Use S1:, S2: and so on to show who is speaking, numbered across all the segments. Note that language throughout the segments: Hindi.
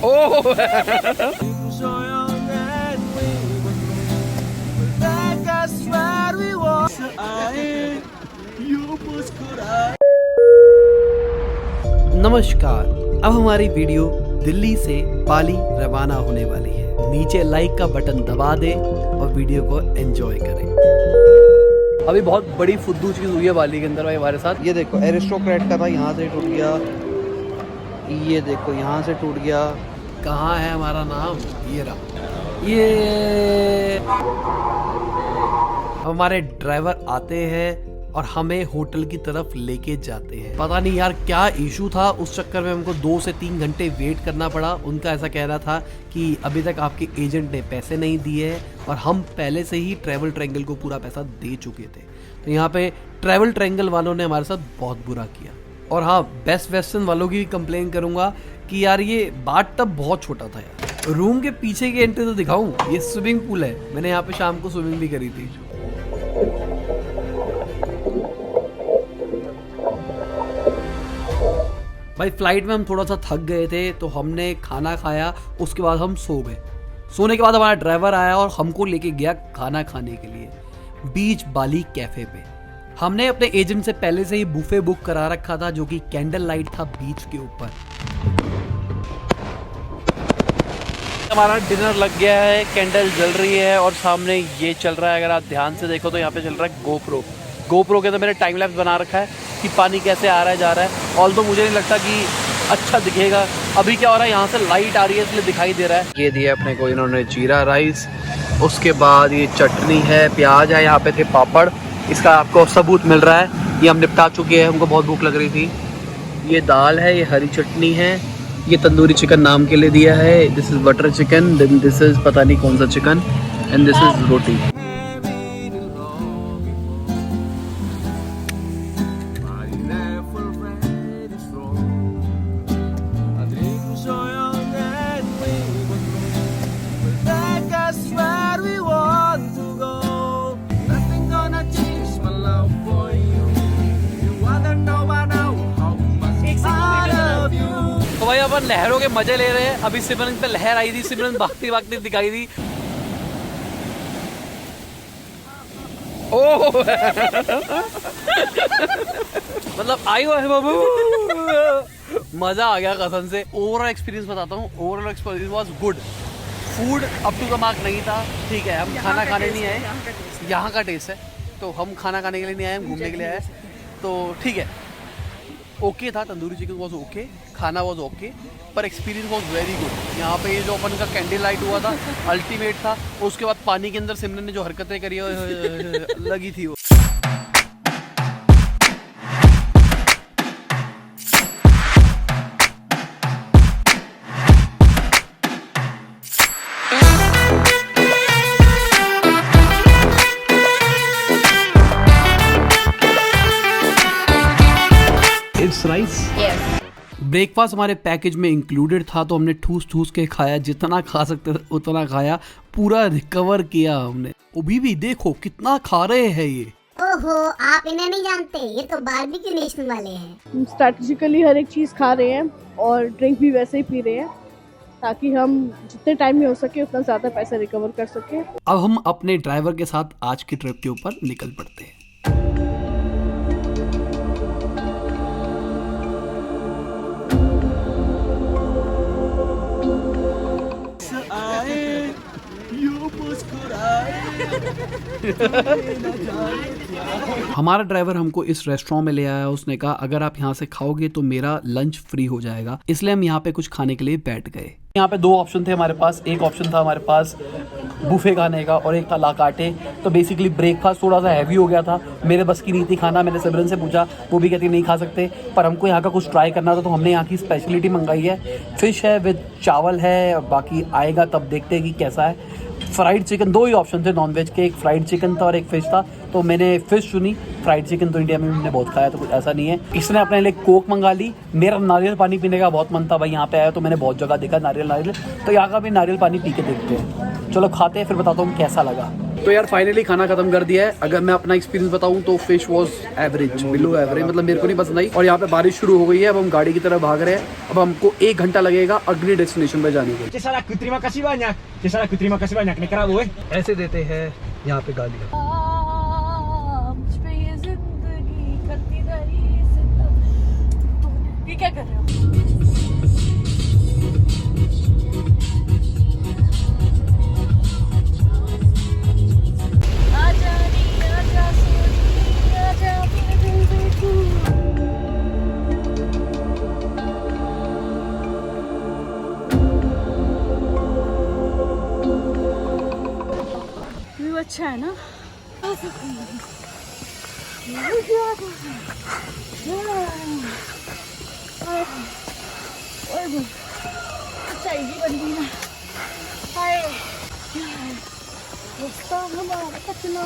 S1: नमस्कार, अब हमारी वीडियो दिल्ली से बाली रवाना होने वाली है। नीचे लाइक का बटन दबा दें और वीडियो को एंजॉय करें। अभी बहुत बड़ी फुद्दू चीज़ हुई है बाली के अंदर भाई हमारे साथ। ये देखो एरिस्टोक्रेट का था, यहाँ से टूट गया। ये देखो यहाँ से टूट गया। कहाँ है हमारा नाम? ये रहा। ये हमारे ड्राइवर आते हैं और हमें होटल की तरफ लेके जाते हैं। पता नहीं यार क्या इशू था, उस चक्कर में हमको 2 से 3 घंटे वेट करना पड़ा। उनका ऐसा कहना था कि अभी तक आपके एजेंट ने पैसे नहीं दिए हैं और हम पहले से ही ट्रैवल ट्रायंगल को पूरा पैसा दे चुके थे। तो यहाँ पे ट्रैवल ट्रायंगल वालों ने हमारे साथ बहुत बुरा किया। और हाँ, बेस्ट वेस्टर्न वालों की भी कंप्लेन करूंगा कि यार ये बाथ टब बहुत छोटा था यार। रूम के पीछे की एंट्री तो दिखाऊं, ये स्विमिंग पूल है। मैंने यहाँ पे शाम को स्विमिंग भी करी थी। भाई फ्लाइट में हम थोड़ा सा थक गए थे तो हमने खाना खाया, उसके बाद हम सो गए। सोने के बाद हमारा ड्राइवर आया और हमको लेके गया खाना खाने के लिए बीच बाली कैफे पे। हमने अपने एजेंट से पहले से ही बुफे बुक करा रखा था जो कि कैंडल लाइट था बीच के ऊपर। हमारा डिनर लग गया है, कैंडल जल रही है और सामने ये चल रहा है। अगर आप ध्यान से देखो तो यहाँ पे चल रहा है गोप्रो के तो मैंने टाइम लैप्स बना रखा है कि पानी कैसे आ रहा है जा रहा है। ऑल तो मुझे नहीं लगता कि अच्छा दिखेगा। अभी क्या हो रहा है, यहाँ से लाइट आ रही है इसलिए दिखाई दे रहा है। ये दिया अपने को इन्होंने जीरा राइस, उसके बाद ये चटनी है, प्याज है, यहाँ पे थे पापड़। इसका आपको सबूत मिल रहा है, ये हम निपटा चुके हैं, हमको बहुत भूख लग रही थी। ये दाल है, ये हरी चटनी है, ये तंदूरी चिकन नाम के लिए दिया है। This is butter chicken, then this is पता नहीं कौन सा chicken, and this is roti. तो भाई अपन लहरों के मजे ले रहे हैं। अभी सिमरन पे लहर आई थी, सिमरन भागती भागती दिखाई दी। ओह मतलब आई हुआ है बाबू, मजा आ गया कसम से। ओवरऑल एक्सपीरियंस बताता हूँ, overall experience was good. Food up to the mark नहीं था, ठीक है। हम खाना खाने नहीं आए, यहाँ का टेस्ट है, तो हम खाना खाने के लिए नहीं आए, हम घूमने के लिए आए, तो ठीक है। ओके था, तंदूरी चिकन वॉज ओके, खाना वॉज ओके, पर एक्सपीरियंस वॉज वेरी गुड। यहाँ पे ये जो अपन का कैंडल लाइट हुआ था अल्टीमेट था। उसके बाद पानी के अंदर सिमरन ने जो हरकतें करी लगी थी वो। राइस ब्रेकफास्ट हमारे पैकेज में इंक्लूडेड था, तो हमने ठूस के खाया, जितना खा सकते थे उतना खाया, पूरा रिकवर किया हमने। अभी भी देखो कितना खा रहे हैं ये।
S2: ओहो, आप इन्हें नहीं जानते, ये तो बारबेक्यू नेशन वाले हैं।
S3: स्ट्रैटेजिकली हर एक चीज खा रहे हैं और ड्रिंक भी वैसे ही पी रहे हैं ताकि हम जितने टाइम में हो सके उतना ज्यादा पैसा रिकवर कर सके।
S1: अब हम अपने ड्राइवर के साथ आज की ट्रिप के ऊपर निकल पड़ते हैं। हमारा ड्राइवर हमको इस रेस्टोरेंट में ले आया। उसने कहा अगर आप यहाँ से खाओगे तो मेरा लंच फ्री हो जाएगा, इसलिए हम यहाँ पे कुछ खाने के लिए बैठ गए। यहाँ पे 2 ऑप्शन थे हमारे पास। एक ऑप्शन था हमारे पास बुफे खाने का और एक था ला कार्टे। तो बेसिकली ब्रेकफास्ट थोड़ा सा हैवी हो गया था, मेरे बस की नहीं थी खाना। मैंने सिमरन से पूछा, वो भी कहती नहीं खा सकते, पर हमको यहाँ का कुछ ट्राई करना था, तो हमने यहाँ की स्पेशलिटी मंगाई है। फिश है विद चावल है, बाकी आएगा तब देखते हैं कि कैसा है। फ्राइड चिकन, 2 ही ऑप्शन थे नॉनवेज के, एक फ्राइड चिकन था और एक फिश था, तो मैंने फिश चुनी। फ्राइड चिकन तो इंडिया में मैंने बहुत खाया, तो कुछ ऐसा नहीं है। इसने अपने लिए कोक मंगा ली। मेरा नारियल पानी पीने का बहुत मन था भाई, यहाँ पे आया तो मैंने बहुत जगह देखा नारियल, तो यहाँ का भी नारियल पानी पी के देखते हैं। चलो खाते हैं, फिर बताता हूँ कैसा लगा। तो यार फाइनली खाना खत्म कर दिया है। अगर मैं अपना एक्सपीरियंस बताऊं तो fish was average, below average, मतलब मेरे को नहीं पसंद आई। और यहाँ पे बारिश शुरू हो गई है, अब हम गाड़ी की तरफ भाग रहे हैं। अब हमको 1 घंटा लगेगा अगली डेस्टिनेशन पे जाने के लिए।
S4: Cesaraku, terima kasih banyak. Cesaraku, terima kasih banyak. Nek kerabu
S1: ऐसे देते हैं यहाँ पे गाली।
S3: मुझ पे ये जिंदगी करती रही सितम। ये क्या कर रहे हो? आजा नी आजा सोनी आजा मेरे दिल में तू। व्यू अच्छा है ना? चाहिए बंदी ना हाय रास्ता हमारा कचना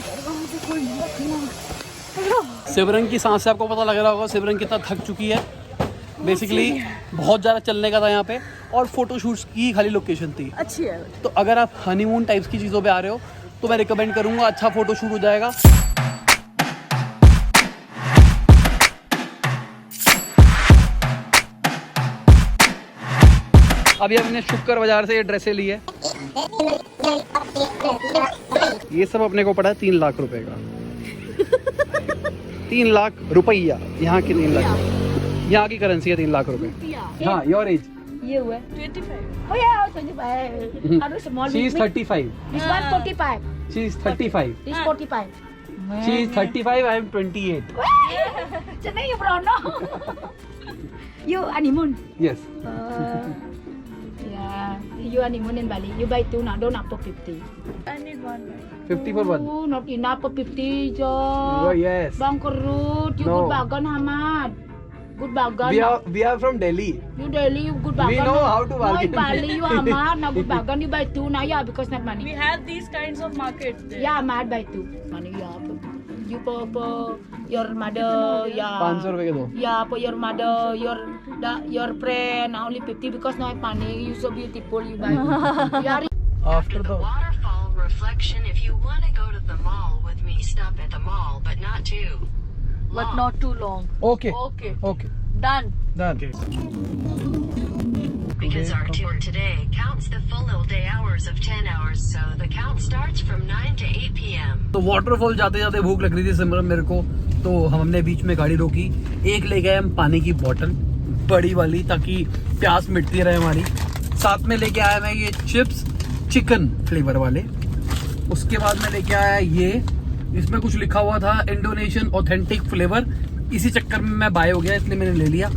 S3: दरवाजे कोई रखना।
S1: शिवरंग की सांस से आपको पता लग रहा होगा शिवरंग कितना थक चुकी है। बेसिकली बहुत ज़्यादा चलने का था यहाँ पे, और फोटोशूट्स की खाली लोकेशन थी।
S3: अच्छी है।
S1: तो अगर आप हनीमून टाइप्स की चीज़ों पे आ रहे हो तो मैं रिकमेंड करूँगा, अच्छा फोटोशूट हो जाएगा। अभी हमने शुक्र बाजार से ये ड्रेसें ली है। ये सब अपने को पड़ा है 3 लाख रुपए का। 3 लाख रुपया, यहाँ की 3 लाख, यहाँ की करेंसी है 3 लाख रुपए। हाँ, योर एज?
S3: ये हुआ 25। Oh yeah, 25. How small?
S1: She is 35.
S3: This one 45.
S1: She is 35.
S3: This 45.
S1: She is 35. I am 28.
S3: Chennai, you brown no? You honeymoon.
S1: Yes.
S3: Yeah, you honeymoon in Bali. You buy 2 now, don't up to 50. I need 1.
S1: 50 for one.
S3: Oh, not enough for 50, Jo.
S1: Oh yes.
S3: Bang kerut, you
S1: No.
S3: good bargain, Hamad. Good bargain.
S1: We are from Delhi.
S3: You daily, you good bargain.
S1: We know how to
S3: No,
S1: bargain.
S3: in Bali, you Hamad, now good bargain. You buy 2 now, yeah, because not money.
S5: We have these kinds of markets there.
S3: Yeah, Hamad buy 2. Money, yeah. You for your mother, yeah.
S1: 500 रुपए के दो।
S3: Yeah, for your mother, your friend, only 50 because no money. You so beautiful, you buy. Yeah.
S1: After the
S6: Waterfall reflection, if you want to go to the mall with me, stop at the mall, but not too
S5: But
S6: long.
S5: not too long.
S1: okay.
S5: Okay.
S1: Okay.
S5: Done.
S1: Done.
S6: Because our tour today counts the full day hours of 10 hours, so the count starts from 9 to 8 p.m.
S1: तो वाटरफॉल जाते जाते भूख लग रही थी सिमरन मेरे को, तो हमने बीच में गाड़ी रोकी। एक ले गए हम पानी की बोतल बड़ी वाली, ताकि प्यास मिटती रहे हमारी। साथ में लेके आया मैं ये चिप्स चिकन फ्लेवर वाले। उसके बाद मैं लेके आया ये, इसमें कुछ लिखा हुआ था इंडोनेशियन ऑथेंटिक फ्लेवर। इसी चक्कर में मैं बाय हो गया, इसलिए मैंने ले लिया।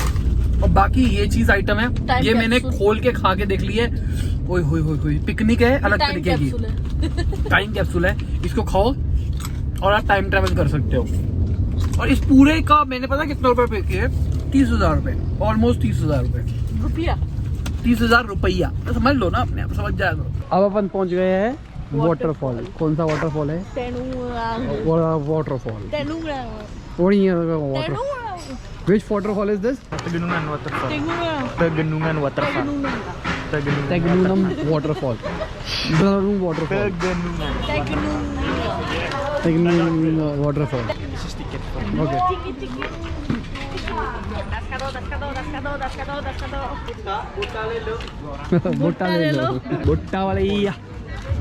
S1: और बाकी ये चीज आइटम है,
S3: Time
S1: ये मैंने
S3: capsule.
S1: खोल के खा के देख ली है। ओए होए होए होए, पिकनिक है अलग
S3: Time
S1: तरीके की।
S3: capsule है।
S1: टाइम कैप्सूल है, इसको खाओ और आप टाइम ट्रेवल कर सकते हो। और इस पूरे का मैंने पता कितना रुपए पे किए, 30,000 रुपए, ऑलमोस्ट 30,000 रुपए,
S3: रुपया
S1: 30,000 रुपया, तो समझ लो ना, अपने आप समझ जाएगा। अब अपन पहुंच गए हैं वाटरफॉल। कौन सा वाटरफॉल है? Waterfall. Which waterfall is this?
S4: Tegenungan waterfall. Tegenungan waterfall. Tegenungan.
S1: Tegnunam waterfall. Tegnunam waterfall.
S4: Tegenungan.
S1: Tegnunam waterfall. Okay. भुट्टा ले लो। भुट्टा वाली,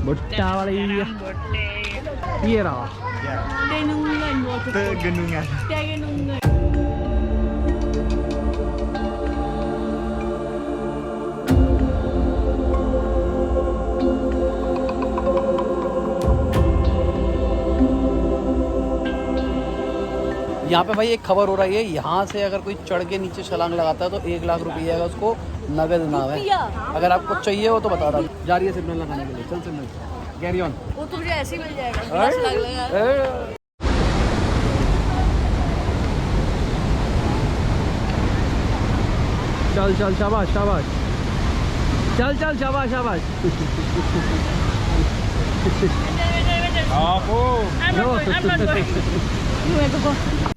S1: भुट्टा वाली। ये रहा।
S4: Tegenungan.
S1: यहाँ पे भाई एक खबर हो रही है, यहाँ से अगर कोई चढ़ के नीचे छलांग लगाता है तो 1 लाख रुपये आएगा उसको, नगद नाम है। अगर आपको चाहिए हो तो बता रहा। जा रही है सिमरन लगाने के लिए, चल सिमरन, कैरी ऑन।
S5: वो तो मुझे ऐसे ही मिल जाएगा। 10 लाख लगा।
S1: चल चल, शाबाश शाबाश, चल चल, शाबाश शाबाश।
S4: Aku.
S5: I'm not going.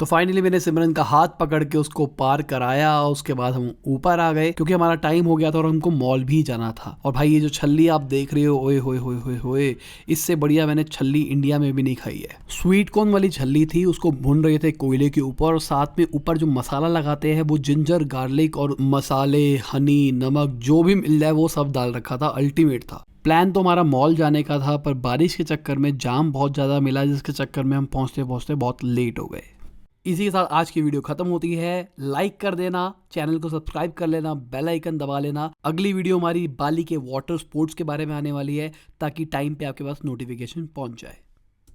S1: तो फाइनली मैंने सिमरन का हाथ पकड़ के उसको पार कराया। उसके बाद हम ऊपर आ गए क्योंकि हमारा टाइम हो गया था और हमको मॉल भी जाना था। और भाई ये जो छल्ली आप देख रहे हो, ओए होए होए होए होए, इससे बढ़िया मैंने छल्ली इंडिया में भी नहीं खाई है। स्वीट कॉर्न वाली छल्ली थी, उसको भून रहे थे कोयले के ऊपर और साथ में ऊपर जो मसाला लगाते हैं वो जिंजर गार्लिक और मसाले, हनी, नमक जो भी मिल जाए वो सब डाल रखा था। अल्टीमेट था। प्लान तो हमारा मॉल जाने का था पर बारिश के चक्कर में जाम बहुत ज़्यादा मिला, जिसके चक्कर में हम पहुँचते पहुँचते बहुत लेट हो गए। इसी के साथ आज की वीडियो खत्म होती है। लाइक कर देना, चैनल को सब्सक्राइब कर लेना, बेल आइकन दबा लेना। अगली वीडियो हमारी बाली के वाटर स्पोर्ट्स के बारे में आने वाली है ताकि टाइम पे आपके पास नोटिफिकेशन पहुंच जाए।